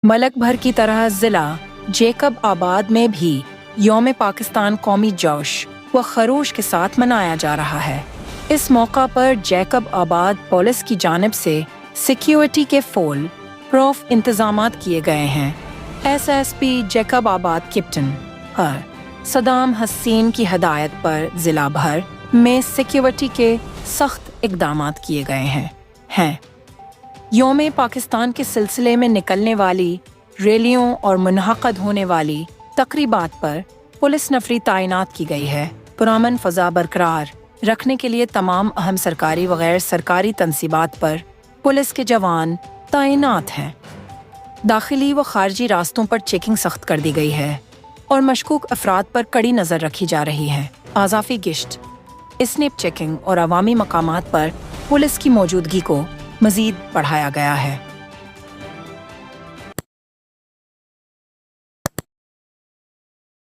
ملک بھر کی طرح ضلع جیکب آباد میں بھی یوم پاکستان قومی جوش و خروش کے ساتھ منایا جا رہا ہے۔ اس موقع پر جیکب آباد پولیس کی جانب سے سیکیورٹی کے فل پروف انتظامات کیے گئے ہیں۔ ایس ایس پی جیکب آباد کیپٹن صدام حسین کی ہدایت پر ضلع بھر میں سیکیورٹی کے سخت اقدامات کیے گئے ہیں۔ یوم پاکستان کے سلسلے میں نکلنے والی ریلیوں اور منعقد ہونے والی تقریبات پر پولیس نفری تعینات کی گئی ہے۔ پرامن فضا برقرار رکھنے کے لیے تمام اہم سرکاری و غیر سرکاری تنصیبات پر پولیس کے جوان تعینات ہیں۔ داخلی و خارجی راستوں پر چیکنگ سخت کر دی گئی ہے اور مشکوک افراد پر کڑی نظر رکھی جا رہی ہے۔ اضافی گشت، اسنیپ چیکنگ اور عوامی مقامات پر پولیس کی موجودگی کو مزید بڑھایا گیا ہے۔